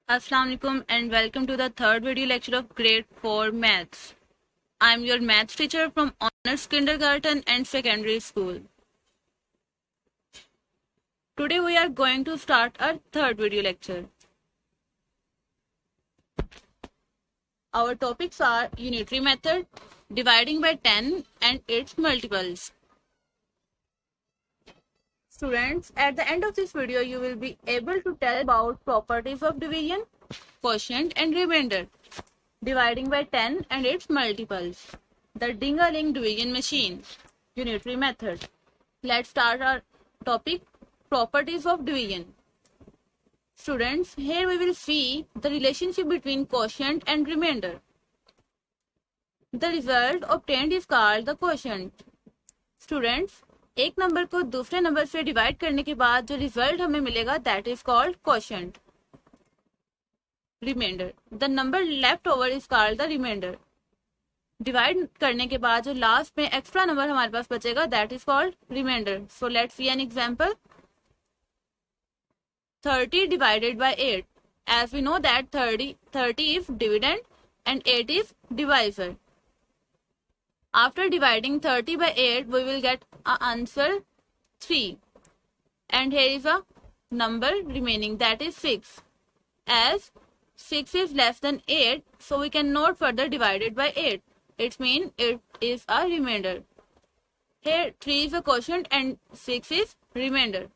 Assalamu alaikum and welcome to the third video lecture of grade 4 maths. I'm your maths teacher from Honors Kindergarten and Secondary School. Today we are going to start our third video lecture. Our topics are unitary method, dividing by 10 and its multiples. Students, at the end of this video you will be able to tell about properties of division, quotient and remainder, dividing by 10 and its multiples, the Ding-a-Ling division machine, unitary method. Let's start our topic, properties of division. Students, here we will see the relationship between quotient and remainder. The result obtained is called the quotient. Students, एक number को दूसरे number से divide करने के बाद जो result हमें मिलेगा that is called quotient. Remainder, the number left over is called the remainder. Divide करने के बाद जो लास्ट में एक्स्ट्रा नंबर हमारे पास बचेगा that is called remainder. So let's see an example. 30 divided by 8. As we know that 30 is dividend and 8 is divisor. After dividing 30 by 8, we will get an answer 3. And here is a number remaining, that is 6. As 6 is less than 8, so we cannot further divide it by 8. It means it is a remainder. Here 3 is a quotient and 6 is remainder.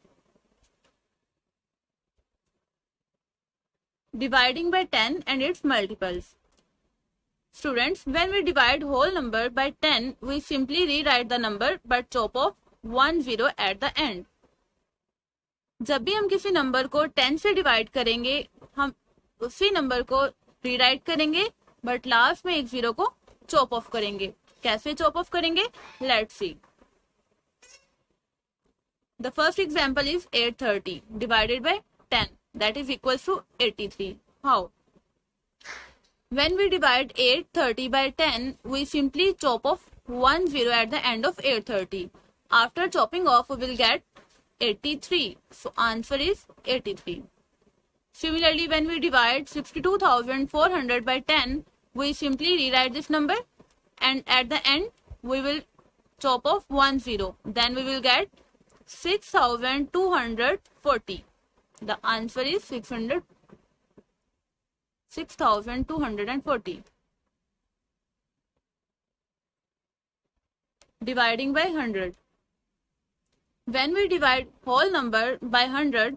Dividing by 10 and its multiples. Students, when we divide whole number by 10, we simply rewrite the number but chop off 1 0 at the end. जब भी हम किसी number को 10 से divide करेंगे हम उसी number को रीराइट करेंगे बट लास्ट में एक 0 को चॉप ऑफ करेंगे. कैसे चॉप ऑफ करेंगे? Let's C. The first example is 830 divided by 10, that is equals to 83. How? When we divide 830 by 10, we simply chop off 1 0 at the end of 830. After chopping off, we will get 83. So answer is 83. Similarly, when we divide 62,400 by 10, we simply rewrite this number and at the end we will chop off 1 0. Then we will get 6,240. The answer is 6,240. Dividing by 100. When we divide whole number by 100,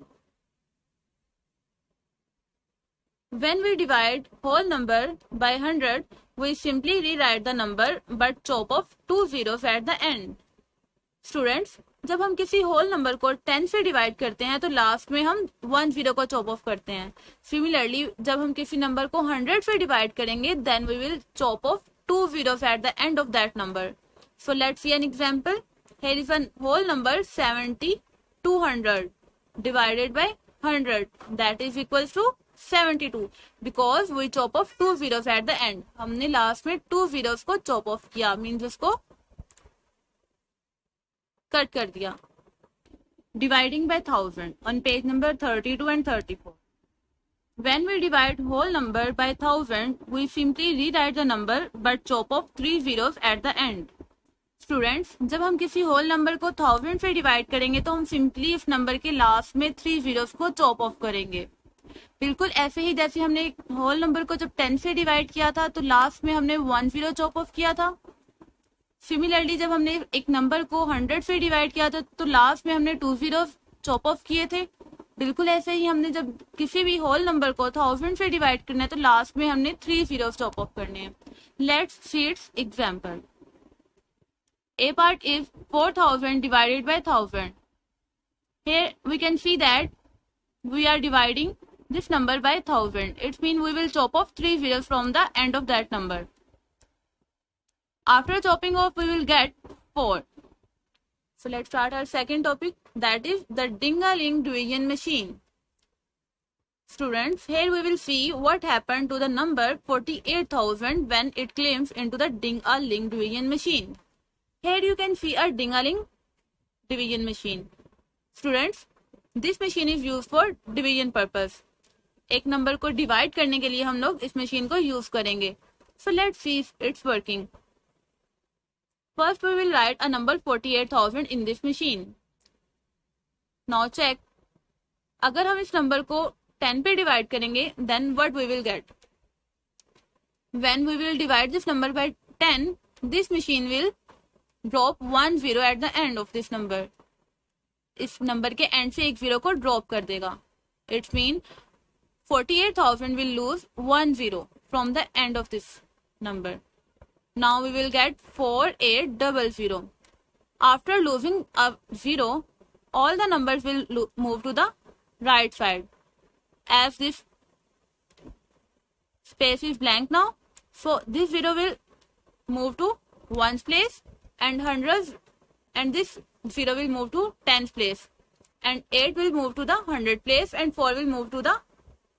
we simply rewrite the number but chop off 2 zeros at the end. Students, जब हम किसी whole number को 10 से divide करते हैं तो last में हम 1 0 को चॉप ऑफ करते हैं. सिमिलरली जब हम किसी नंबर को 100 से डिवाइड करेंगे then we will chop off 2 zeros at the end of that number. So let's see an example. Here is a whole number 7200 divided by 100, that is equals to 72 because we chop off 2 zeros at the end. हमने last में 2 zeros को chop off किया, means उसको cut कर दिया. Dividing by 1000 on page number 32 and 34. When we divide whole number by 1000, we simply rewrite the number but chop off 3 zeros at the end. Students, जब हम किसी whole number को 1000 से divide करेंगे तो हम सिंपली इस नंबर के लास्ट में 3 zeros को चॉप ऑफ करेंगे. बिल्कुल ऐसे ही जैसे हमने होल नंबर को जब 10 से डिवाइड किया था तो लास्ट में हमने 1 0 चॉप ऑफ किया था. सिमिलरली जब हमने एक नंबर को 100 से डिवाइड किया था तो लास्ट में हमने 2 zeros चॉप ऑफ किए थे. बिल्कुल ऐसे ही हमने जब किसी भी होल नंबर को 1000 से डिवाइड करना है तो लास्ट में हमने 3 zeros चॉप ऑफ करने हैं. Let's see it's example. A part is 4000 divided by 1000. Here we can see that we are dividing this number by 1000. It means we will chop off 3 zeros from the end of that number. After chopping off, we will get 4. So let's start our second topic, that is the Ding-a-Ling division machine. Students, here we will see what happened to the number 48,000 when it claims into the Ding-a-Ling division machine. Here you can see a Ding-a-Ling division machine. Students, this machine is used for division purpose. एक number को divide करने के लिए हम लोग इस machine को use करेंगे. So let's see if it's working. First we will write a number 48,000 in this machine. Now check, अगर हम इस नंबर को 10 पे डिवाइड करेंगे then what we will get. When we will divide this number by 10, this machine will drop 1 0 at the end of this number. इस number के end से एक जीरो को ड्रॉप कर देगा. It's mean 48,000 will lose 1 0 from the end of this number. Now we will get 4800. After losing a 0, all the numbers will move to the right side. As this space is blank now, so this 0 will move to 1's place and hundreds, and this 0 will move to 10's place, and 8 will move to the 100 place, and 4 will move to the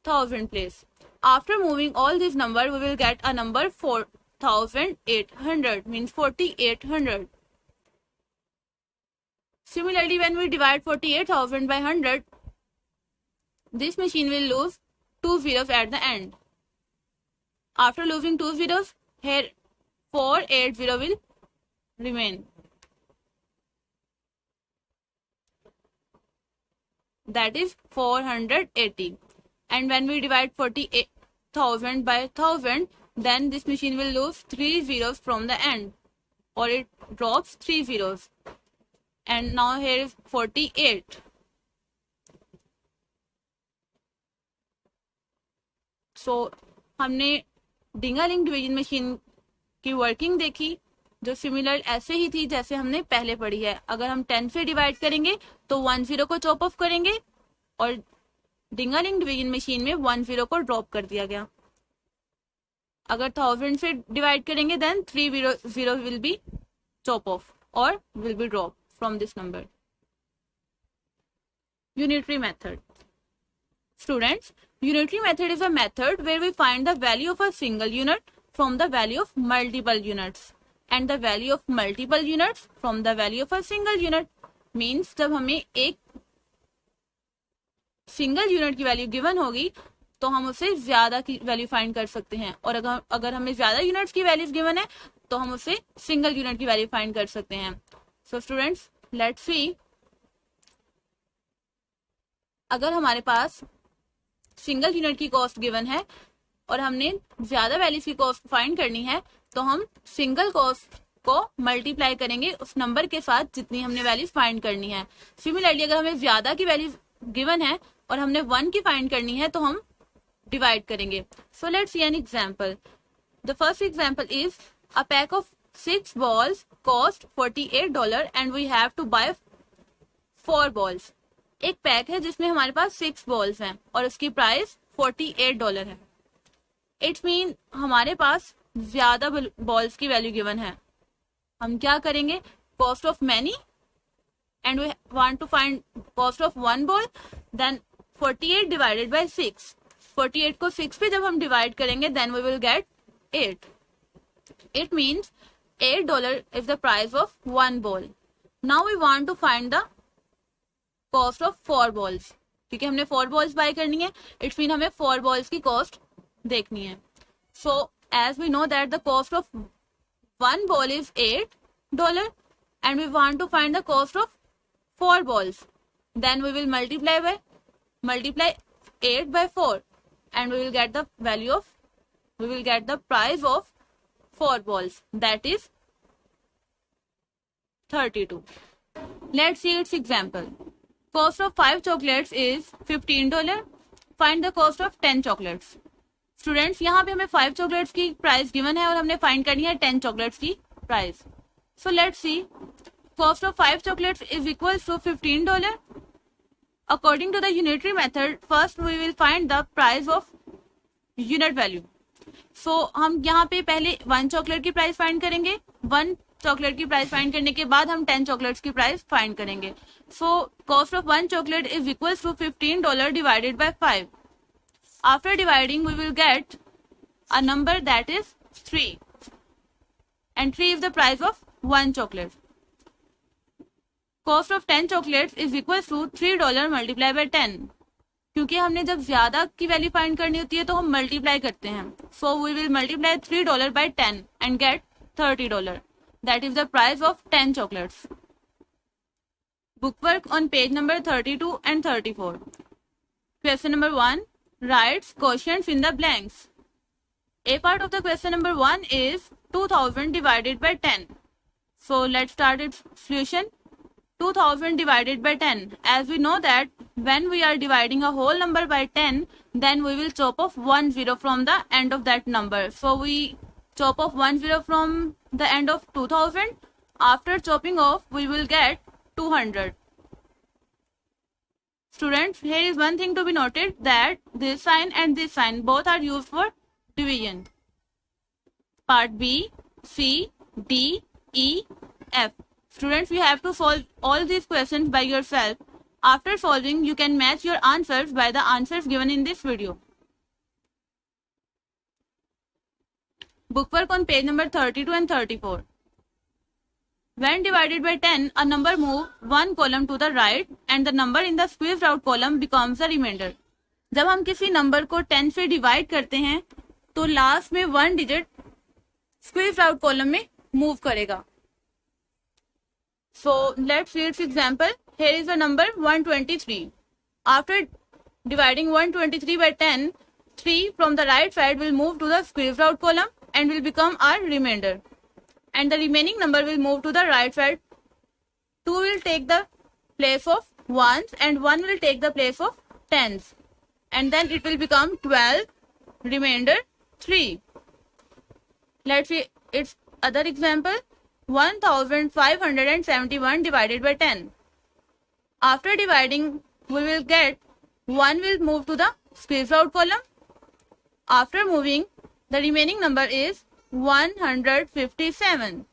1000 place. After moving all these numbers, we will get a number 4800, means 4800. Similarly, when we divide 48,000 by 100, this machine will lose 2 zeros at the end. After losing 2 zeros, here 480 will remain. That is 480. And when we divide 48,000 by 1000, then this machine will lose 3 zeros from the end, or it drops 3 zeros. And now here is 48. So हमने डिंगालिंग division machine की working देखी, जो similar ऐसे ही थी जैसे हमने पहले पढ़ी है. अगर हम 10 से डिवाइड करेंगे तो 1 0 को चॉप ऑफ करेंगे, और डिंगालिंग डिवीजन मशीन में 1 0 को ड्रॉप कर दिया गया. अगर 1000 से डिवाइड करेंगे then 3 0 will be chop off और will be drop from this number. Unitary method. Students, unitary method is a method where we find the value of a single unit from the value of multiple units and the value of multiple units from the value of a single unit. Means जब हमें एक single unit की value given होगी तो हम उससे ज्यादा की वैल्यू फाइंड कर सकते हैं, और अगर हमें ज्यादा यूनिट्स की वैल्यूज गिवन है तो हम उससे सिंगल यूनिट की वैल्यू फाइंड कर सकते हैं. सो स्टूडेंट्स, लेट्स सी, अगर हमारे पास सिंगल यूनिट की कॉस्ट गिवन है और हमने ज्यादा वैल्यूज की कॉस्ट फाइंड करनी है, तो हम सिंगल कॉस्ट को मल्टीप्लाई करेंगे उस नंबर के साथ जितनी हमने वैल्यूज फाइंड करनी है. सिमिलरली, अगर हमें ज्यादा की वैल्यूज गिवन है और हमने 1 की फाइंड करनी है तो हम डिवाइड करेंगे. So let's see an example. The first example is a pack of 6 balls cost $48 and we have to buy 4 balls. एक पैक है जिसमें हमारे पास 6 balls हैं और उसकी प्राइस $48 है. इट्स मीन हमारे पास ज्यादा बॉल्स की वैल्यू गिवन है. हम क्या करेंगे, cost of many and we want to find cost of one ball, then 48 divided by 6. 48 को 6 पे जब हम divide करेंगे then we will get 8. It means $8 is the price of one ball. Now we want to find the cost of 4 balls. क्योंकि हमने 4 balls buy करनी है, it means हमें 4 balls की cost देखनी है. So as we know that the cost of one ball is $8 and we want to find the cost of 4 balls, then we will multiply 8 by 4 and we will get the price of 4 balls, that is 32. Let's see its example. Cost of 5 chocolates is $15. Find the cost of 10 chocolates. Students, यहाँ पे हमें 5 chocolates की price given है और हमने find करनी है 10 chocolates की price. So let's see. Cost of 5 chocolates is equals to $15. According to the unitary method, first we will find the price of unit value. So हम यहाँ पे पहले 1 chocolate की प्राइस फाइंड करेंगे. 1 chocolate की प्राइस फाइंड करने के बाद हम 10 chocolates की प्राइस फाइंड करेंगे. So cost of 1 chocolate is equals to $15 divided by 5. After dividing, we will get a number that is 3. And 3 is the price of 1 chocolate. Cost of 10 chocolates is equals to $3 multiplied by 10. क्योंकि हमने जब ज्यादा की value find करनी होती है तो हम मल्टीप्लाई करते हैं. So we will multiply $3 by 10 and get $30. That is the price of 10 chocolates. Bookwork on page number 32 and 34. Question number 1. Writes quotients in the blanks. A part of the question number 1 is 2000 divided by 10. So let's start its solution. 2000 divided by 10. As we know that when we are dividing a whole number by 10, then we will chop off 1 0 from the end of that number. So we chop off 1 0 from the end of 2000. After chopping off, we will get 200. Students, here is one thing to be noted, that this sign and this sign both are used for division. Part B, C, D, E, F. Students, you have to solve all these questions by yourself. After solving, you can match your answers by the answers given in this video. Bookwork on page number 32 and 34. When divided by 10, a number moves one column to the right and the number in the squeezed out column becomes the remainder. जब हम किसी number को 10 से divide करते हैं तो last में 1 digit squeezed out column में मूव करेगा. So let's see its example. Here is the number 123. After dividing 123 by 10, 3 from the right side will move to the squeezed out column and will become our remainder. And the remaining number will move to the right side. 2 will take the place of 1s and 1 will take the place of 10s. And then it will become 12, remainder 3. Let's see its other example. 1571 divided by 10. After dividing, we will get 1 will move to the squeezed out column. After moving, the remaining number is 157.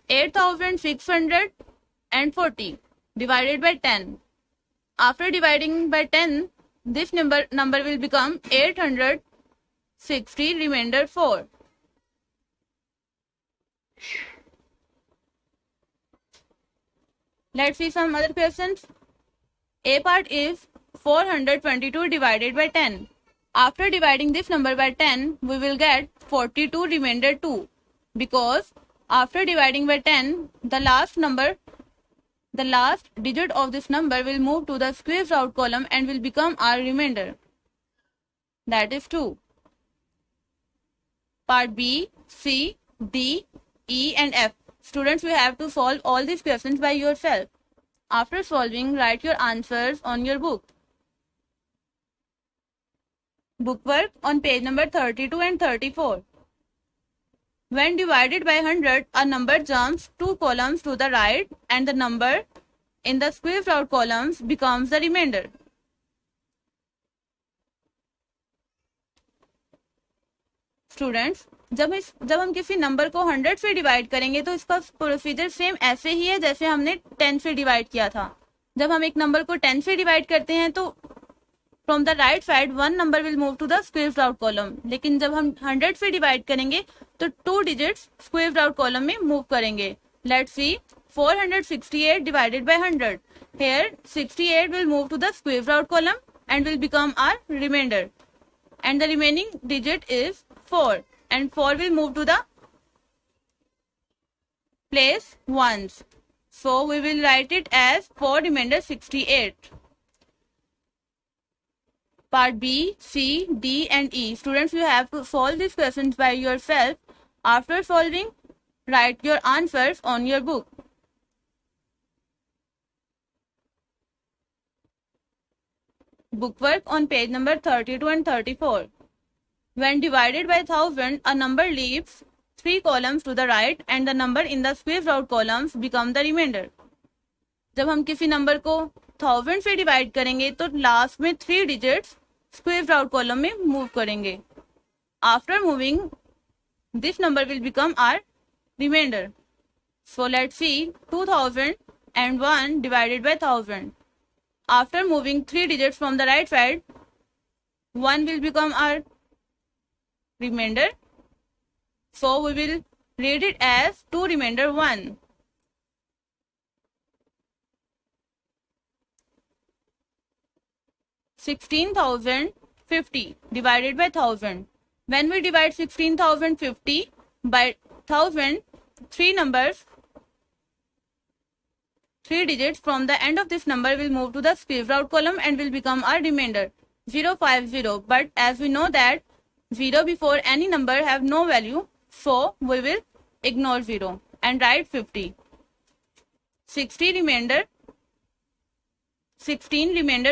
8640 divided by 10. After dividing by 10, this number will become 860, remainder 4. Let's see some other questions. A part is 422 divided by 10. After dividing this number by 10, we will get 42, remainder 2. Because after dividing by 10, the last digit of this number will move to the squeezed out column and will become our remainder. That is 2. Part B, C, D, E and F. Students, you have to solve all these questions by yourself. After solving, write your answers on your book. Bookwork on page number 32 and 34. When divided by 100, a number jumps 2 columns to the right and the number in the squeezed out columns becomes the remainder. Students, जब हम किसी number को 100 से divide करेंगे तो इसका procedure same ऐसे ही है जैसे हमने 10 से डिवाइड किया था. जब हम एक नंबर को 10 से डिवाइड करते हैं तो from the right side 1 number will move to the squeezed out column. लेकिन जब हम 100 से डिवाइड करेंगे तो 2 डिजिट्स स्क्वेज्ड आउट कॉलम में मूव करेंगे. Let's see 468 divided by 100. Here 68 will move to the squeezed out column and will become our remainder. And the remaining digit is 4 and 4 will move to the place ones. So we will write it as 4 remainder 68. Part B, C, D and E. Students, you have to solve these questions by yourself. After solving, write your answers on your book. Bookwork on page number 32 and 34. When divided by 1000, a number leaves 3 columns to the right and the number in the squeezed out columns become the remainder. जब हम किसी number को 1000 से divide करेंगे तो last में 3 digits squeezed out column में move करेंगे. After moving this number will become our remainder. So let's see 2001 divided by 1000. After moving 3 digits from the right side, 1 will become our remainder. So we will read it as 2 remainder 1. 16,050 divided by 1000. When we divide 16,050 by 1000, three numbers, three digits from the end of this number will move to the square root column and will become our remainder 050. But as we know that 0 before any number have no value, so we will ignore 0 and write 50. 16 remainder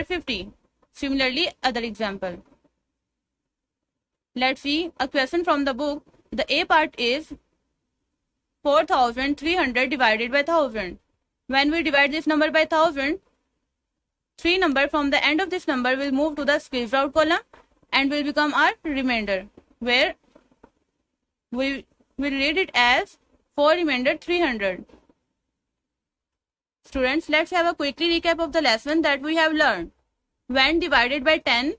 50. Similarly, other example. Let's see a question from the book. The A part is 4,300 divided by 1000. When we divide this number by 1000, three number from the end of this number will move to the square root column and will become our remainder, where we will read it as 4 remainder 300. Students, let's have a quickly recap of the lesson that we have learned. When divided by 10,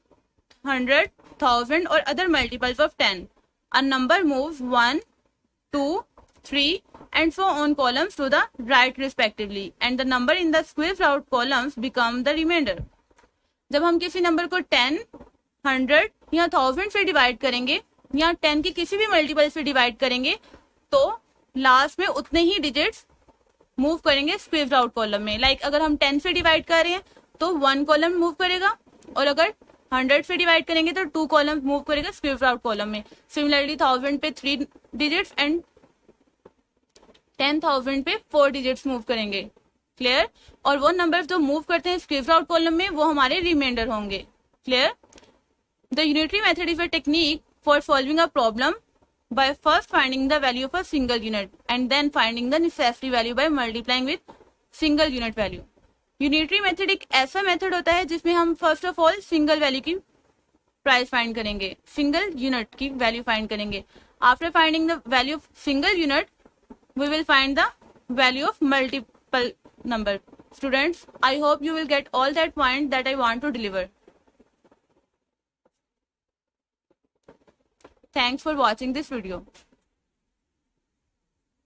100, 1000 or other multiples of 10, a number moves 1, 2, 3 and so on columns to the right respectively, and the number in the square root columns become the remainder. जब हम किसी number को 10, 100 या 1000 से divide करेंगे या 10 के किसी भी मल्टीपल से डिवाइड करेंगे तो लास्ट में उतने ही डिजिट्स मूव करेंगे स्क्वेयर आउट कॉलम में. लाइक अगर हम 10 से डिवाइड कर रहे हैं तो 1 कॉलम मूव करेगा और अगर 100 से डिवाइड करेंगे तो 2 कॉलम मूव करेगा स्क्वेयर आउट कॉलम में. सिमिलरली 1000 पे 3 डिजिट्स एंड 10,000 पे 4 डिजिट्स मूव करेंगे. क्लियर? और वो नंबर जो मूव करते हैं स्क्वेयर आउट कॉलम में वो हमारे रिमाइंडर होंगे. Clear? The unitary method is a technique for solving a problem by first finding the value of a single unit and then finding the necessary value by multiplying with single unit value. Unitary method एक ऐसा method होता है जिसमें हम first of all single value की price find करेंगे, single unit की value find करेंगे. After finding the value of single unit we will find the value of multiple number. Students, I hope you will get all that point that I want to deliver. Thanks for watching this video.